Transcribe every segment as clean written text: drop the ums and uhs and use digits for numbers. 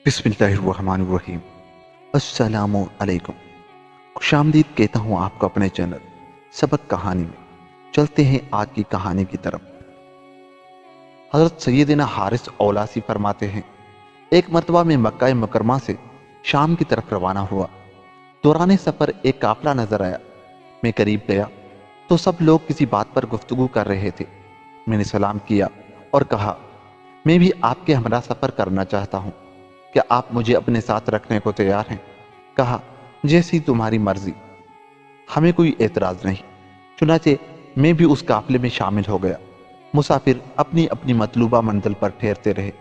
बिस्मिल्लाहिर्रहमानिर्रहीम। अस्सलामु अलैकुम। खुशामदीद कहता हूँ आपको अपने चैनल सबक कहानी में। चलते हैं आज की कहानी की तरफ। हज़रत सैयदना हारिस औलासी फरमाते हैं, एक मरतबा में मक्का मुकरमा से शाम की तरफ रवाना हुआ। दौरान सफ़र एक काफिला नजर आया। मैं करीब गया तो सब लोग किसी बात पर गुफ्तगू कर रहे थे। मैंने सलाम किया और कहा, मैं भी आपके हमरा सफ़र करना चाहता हूँ, क्या आप मुझे अपने साथ रखने को तैयार हैं? कहा, जैसी तुम्हारी मर्जी, हमें कोई एतराज़ नहीं। चुनाचे मैं भी उस काफिले में शामिल हो गया। मुसाफिर अपनी अपनी मतलूबा मंजिल पर ठहरते रहे।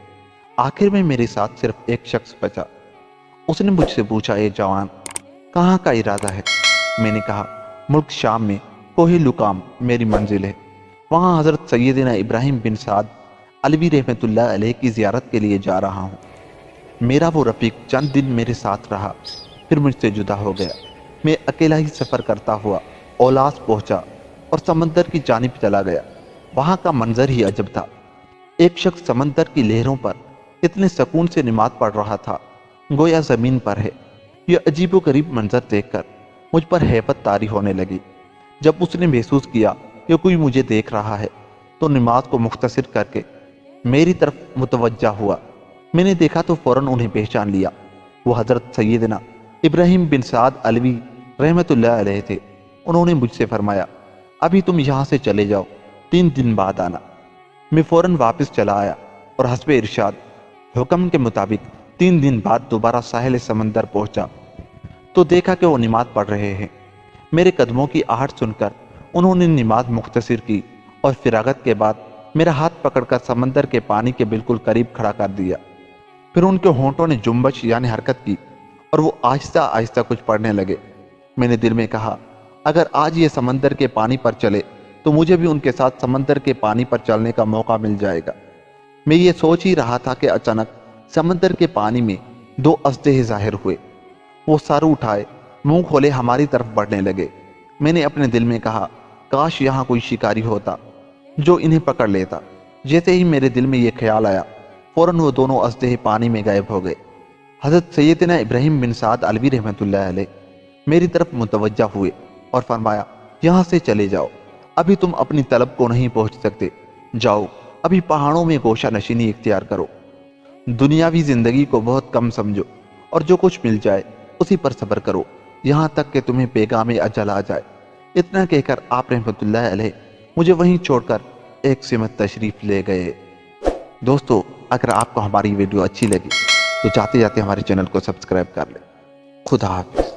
आखिर में मेरे साथ सिर्फ एक शख्स बचा। उसने मुझसे पूछा, ए जवान, कहाँ का इरादा है? मैंने कहा, मुल्क शाम में कोहे लुकाम मेरी मंजिल है। वहाँ हज़रत सैयदना इब्राहिम बिन साद अलवी रहमतुल्लाह अलैह की ज़ियारत के लिए जा रहा हूँ। मेरा वो रफ़ीक चंद दिन मेरे साथ रहा, फिर मुझसे जुदा हो गया। मैं अकेला ही सफ़र करता हुआ औलास पहुंचा और समंदर की जानिब चला गया। वहाँ का मंजर ही अजब था। एक शख्स समंदर की लहरों पर इतने सुकून से नमाज पढ़ रहा था, गोया ज़मीन पर है। यह अजीब गरीब मंजर देखकर मुझ पर हैबत तारी होने लगी। जब उसने महसूस किया कि कोई मुझे देख रहा है तो नमाज को मुख्तसर करके मेरी तरफ मुतवज्जा हुआ। मैंने देखा तो फौरन उन्हें पहचान लिया। वो हज़रत सैयदना इब्राहिम बिन साद अलवी रहमतुल्लाह अलैह थे। उन्होंने मुझसे फरमाया, अभी तुम यहाँ से चले जाओ, 3 दिन बाद आना। मैं फौरन वापस चला आया और हस्बे इरशाद हुक्म के मुताबिक 3 दिन बाद दोबारा साहिल समंदर पहुंचा तो देखा कि वो नमाज पढ़ रहे हैं। मेरे कदमों की आहट सुनकर उन्होंने नमाज मुख्तसर की और फिरागत के बाद मेरा हाथ पकड़कर समंदर के पानी के बिल्कुल करीब खड़ा कर दिया। फिर उनके होंठों ने जुम्बश यानी हरकत की और वो आहिस्ता आहिस्ता कुछ पढ़ने लगे। मैंने दिल में कहा, अगर आज ये समंदर के पानी पर चले तो मुझे भी उनके साथ समंदर के पानी पर चलने का मौका मिल जाएगा। मैं ये सोच ही रहा था कि अचानक समंदर के पानी में 2 अजदहे जाहिर हुए। वो सर उठाए, मुंह खोले हमारी तरफ बढ़ने लगे। मैंने अपने दिल में कहा, काश यहाँ कोई शिकारी होता जो इन्हें पकड़ लेता। जैसे ही मेरे दिल में ये ख्याल आया, फौरन वो दोनों अजदहे पानी में गायब हो गए। हज़रत सैयदना इब्राहिम बिन साद अलवी रहमतुल्लाह अलैह मेरी तरफ मुतवज्जा हुए और फरमाया, यहाँ से चले जाओ, अभी तुम अपनी तलब को नहीं पहुँच सकते। जाओ, अभी पहाड़ों में गोशा नशीनी इख्तियार करो। दुनियावी ज़िंदगी को बहुत कम समझो और जो कुछ मिल जाए उसी पर सब्र करो, यहाँ तक कि तुम्हें पैगाम अजल आ जाए। इतना कहकर आप रहमतुल्लाह अलैह मुझे वहीं छोड़कर एक सिमत तशरीफ़ ले गए। दोस्तों, अगर आपको हमारी वीडियो अच्छी लगी तो जाते जाते हमारे चैनल को सब्सक्राइब कर लें। खुदा हाफिज़।